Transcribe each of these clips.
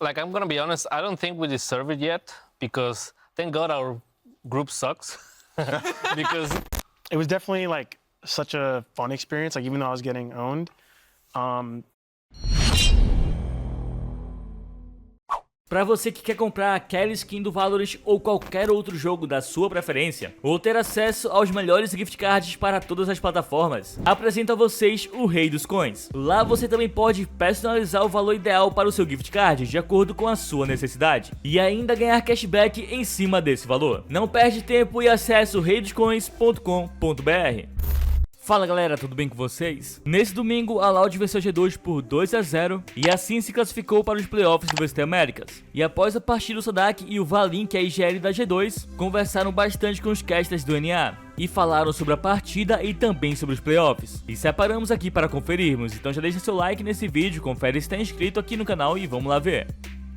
Like, I'm gonna be honest, I don't think we deserve it yet because thank God our group sucks. Because It was definitely like such a fun experience. Like even though I was getting owned, Para você que quer comprar aquela skin do Valorant ou qualquer outro jogo da sua preferência, ou ter acesso aos melhores gift cards para todas as plataformas, apresento a vocês o Rei dos Coins. Lá você também pode personalizar o valor ideal para o seu gift card de acordo com a sua necessidade e ainda ganhar cashback em cima desse valor. Não perde tempo e acesse o reidoscoins.com.br. Fala galera, tudo bem com vocês? Nesse domingo, a Loud venceu a G2 por 2-0 e assim se classificou para os playoffs do VST Américas. E após a partida, o Sodak e o Valim, que é a IGL da G2, conversaram bastante com os casters do NA e falaram sobre a partida e também sobre os playoffs. E separamos aqui para conferirmos, então já deixa seu like nesse vídeo, confere se está inscrito aqui no canal e vamos lá ver.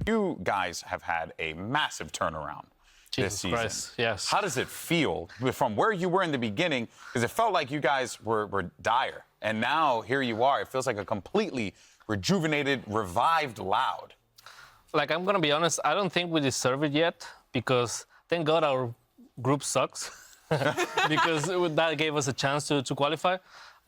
You guys have had a massive turnaround this Jesus season. Christ, yes. How does it feel from where you were in the beginning? Because it felt like you guys were dire. And now here you are. It feels like a completely rejuvenated, revived Loud. Like, I'm gonna be honest, I don't think we deserve it yet because thank God our group sucks. Because that gave us a chance to qualify.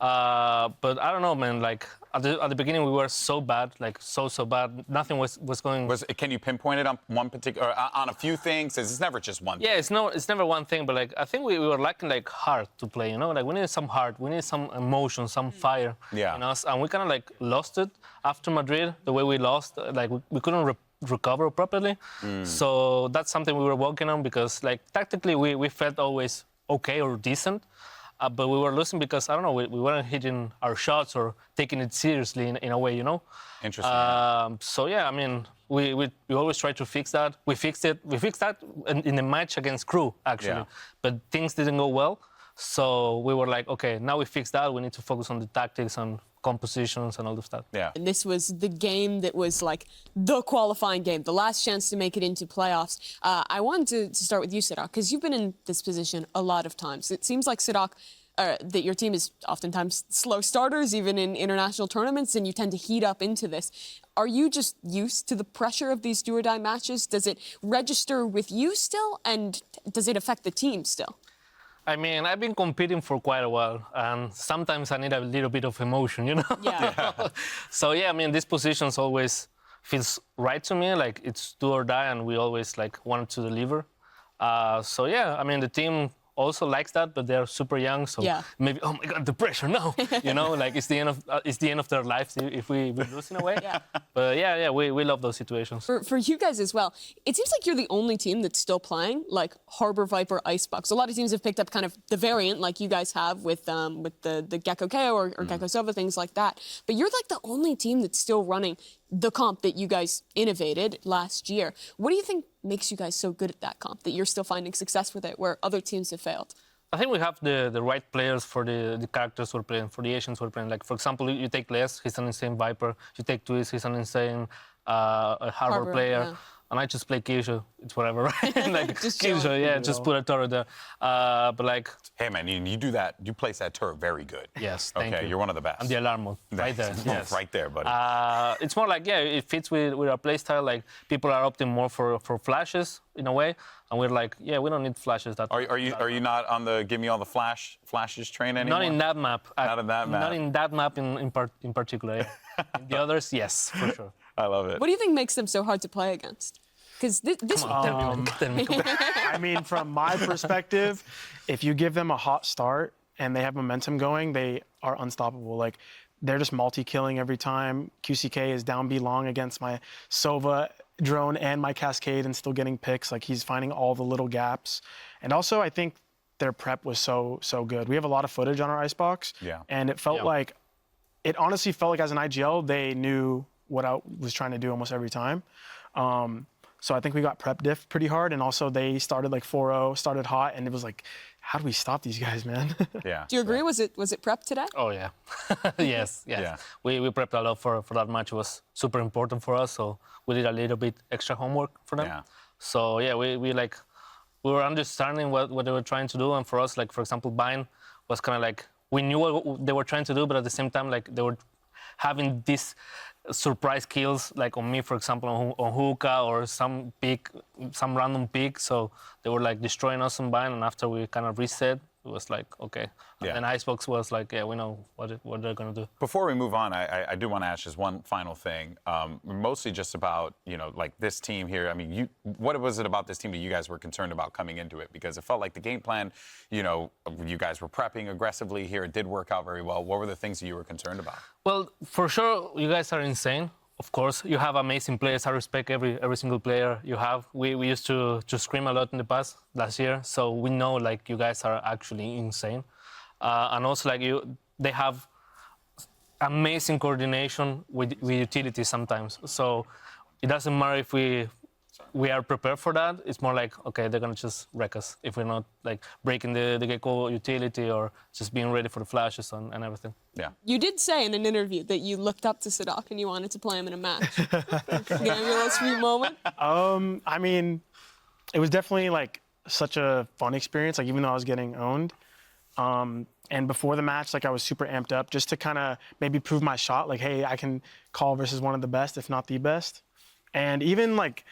But I don't know, man. Like at the beginning, we were so bad, like so bad. Nothing was going. Can you pinpoint it on one particular, on a few things? It's never just one thing. Yeah, it's never one thing, but like I think we were lacking like heart to play. You know, like we needed some heart, we needed some emotion, some fire. Yeah. In us, and we kind of like lost it after Madrid. The way we lost, like we couldn't recover properly. So that's something we were working on because like tactically we felt always okay or decent. But we were losing because, I don't know, we weren't hitting our shots or taking it seriously in a way, you know? Interesting. So, yeah, I mean, we always try to fix that. We fixed it. We fixed that in the match against Crew, actually. Yeah. But things didn't go well. So we were like, okay, now we fixed that. We need to focus on the tactics and compositions and all the stuff. Yeah. And this was the game that was like the qualifying game, the last chance to make it into playoffs. I wanted to start with you, Sirak, because you've been in this position a lot of times. It seems like, Sirak, that your team is oftentimes slow starters, even in international tournaments, and you tend to heat up into this. Are you just used to the pressure of these do-or-die matches? Does it register with you still, and does it affect the team still? I mean, I've been competing for quite a while, and sometimes I need a little bit of emotion, you know? Yeah. So, yeah, I mean, these positions always feels right to me, like it's do or die, and we always, like, wanted to deliver. So, yeah, I mean, the team also likes that, but they're super young, so Yeah. maybe, oh my God, the pressure, no, you know, like it's the end of their lives if we lose in a way. Yeah. But yeah, we love those situations. For you guys as well, it seems like you're the only team that's still playing, like Harbor Viper Icebox. A lot of teams have picked up kind of the variant like you guys have with the Gecko KO or Gecko Sova, things like that. But you're like the only team that's still running the comp that you guys innovated last year. What do you think makes you guys so good at that comp, that you're still finding success with it where other teams have failed? I think we have the right players for the characters we're playing, for the Asians we're playing. Like, for example, you take Les, he's an insane Viper. You take Twist, he's an insane Harbor player. Yeah. And I just play Killjoy. It's whatever, right? Like, Just Killjoy, chilling. yeah, just put a turret there. But, like, Hey, man, you do that. You place that turret very good. yes, thank Okay, you. you're one of the best. And the alarm mode, right there, yes. Right there, buddy. It's more like, yeah, it fits with our playstyle. Like, people are opting more for flashes, in a way. And we're like, yeah, we don't need flashes. Are you not on the give me all the flashes train anymore? Not in that map. Not in that map. Not in that map in particular. Yeah. In the others, yes, for sure. I love it. What do you think makes them so hard to play against? Because this Come on, tell me. I mean, from my perspective, if you give them a hot start and they have momentum going, they are unstoppable. Like, they're just multi-killing every time. QCK is down B long against my Sova drone and my Cascade and still getting picks. Like, he's finding all the little gaps. And also, I think their prep was so good. We have a lot of footage on our Icebox. Yeah. And it felt like, it honestly felt like as an IGL, they knew what I was trying to do almost every time. So I think we got prep diff pretty hard, and also they started like 4-0, started hot, and it was like, how do we stop these guys, man? Yeah. Do you agree? Was it prep today? Oh, yeah. Yes. Yeah. We prepped a lot for that match. It was super important for us, so we did a little bit extra homework for them. Yeah. So, yeah, we were understanding what they were trying to do, and for us, like, for example, Bind was kind of like, we knew what they were trying to do, but at the same time, like, they were having this surprise kills, like on me, for example, on hookah or some random pick. So they were like destroying us on Vine, and after we kind of reset, it was like, okay. Yeah. And Icebox was like, yeah, we know what they're gonna do. Before we move on, I do want to ask just one final thing, mostly just about, like this team here. I mean, what was it about this team that you guys were concerned about coming into it? Because it felt like the game plan, you guys were prepping aggressively here. It did work out very well. What were the things that you were concerned about? Well, for sure, you guys are insane. Of course, you have amazing players. I respect every single player you have. We used to scream a lot in the past last year, so we know like you guys are actually insane. And also like they have amazing coordination with utilities sometimes. So it doesn't matter if we are prepared for that. It's more like, okay, they're gonna just wreck us if we're not like breaking the Gecko utility or just being ready for the flashes and everything. Yeah. You did say in an interview that you looked up to Sadok and you wanted to play him in a match. You gonna have your little sweet moment? I mean, it was definitely like such a fun experience, like even though I was getting owned. And before the match, like I was super amped up just to kind of maybe prove my shot, like, hey, I can call versus one of the best, if not the best. And even like,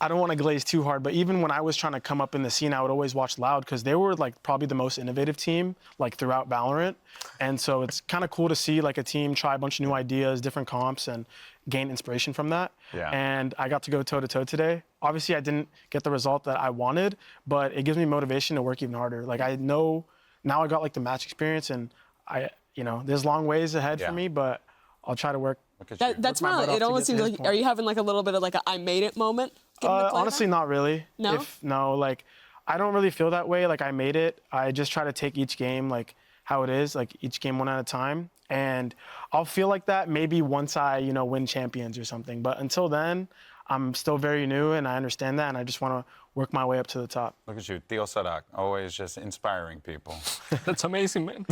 I don't want to glaze too hard, but even when I was trying to come up in the scene, I would always watch Loud because they were like probably the most innovative team like throughout Valorant. And so it's kind of cool to see like a team try a bunch of new ideas, different comps, and gain inspiration from that. Yeah. And I got to go toe-to-toe today. Obviously, I didn't get the result that I wanted, but it gives me motivation to work even harder. Like I know now I got like the match experience, and there's long ways ahead Yeah. for me, but I'll try to work. That's my not. butt off It to almost get to seems this like. point. Are you having like a little bit of like a I made it moment? getting to play Honestly, that? not really. No? Like I don't really feel that way. Like I made it. I just try to take each game like how it is, like each game one at a time. And I'll feel like that maybe once I, win champions or something. But until then, I'm still very new and I understand that, and I just want to work my way up to the top. Look at you, Theo Sadok, always just inspiring people. That's amazing, man.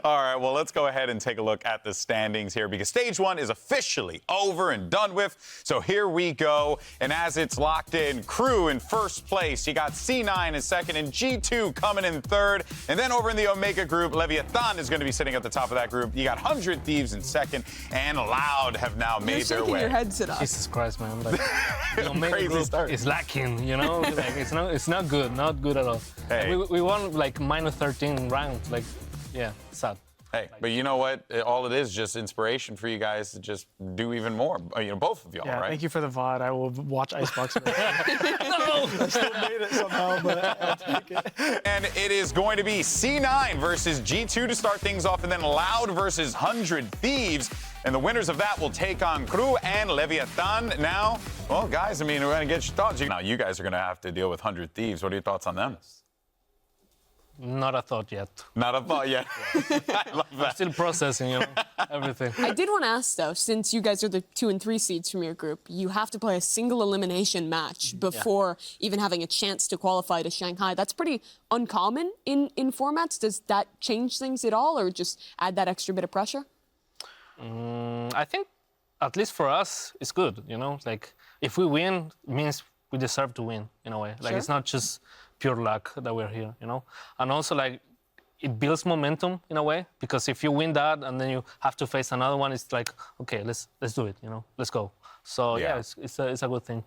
All right, well, let's go ahead and take a look at the standings here because stage one is officially over and done with. So here we go. And as it's locked in, Crew in first place. You got C9 in second and G2 coming in third. And then over in the Omega group, Leviathan is going to be sitting at the top of that group. You got 100 Thieves in second, and Loud have now You're made their shaking way. your head, Sadok. Jesus Christ, man. Like, the Omega Crazy group start. is lacking, Like, it's not good at all. Hey. Like, we won like minus 13 rounds. Like, yeah, sad. Hey, but you know what? All it is just inspiration for you guys to just do even more. Both of y'all, Yeah, right? thank you for the VOD. I will watch Icebox. I still made it somehow, but I'll take it. And it is going to be C9 versus G2 to start things off, and then Loud versus 100 Thieves. And the winners of that will take on Crew and Leviathan. Now, well, guys, we're going to get your thoughts. Now, you guys are going to have to deal with 100 Thieves. What are your thoughts on them? Not a thought yet. Not a thought yet. I love that. Still processing, everything. I did want to ask, though, since you guys are the 2 and 3 seeds from your group, you have to play a single elimination match before even having a chance to qualify to Shanghai. That's pretty uncommon in formats. Does that change things at all or just add that extra bit of pressure? I think, at least for us, it's good, Like, if we win, it means we deserve to win, in a way. Like, Sure. it's not just pure luck that we're here, And also, like, it builds momentum, in a way, because if you win that and then you have to face another one, it's like, okay, let's do it, Let's go. So, Yeah. yeah, it's a good thing.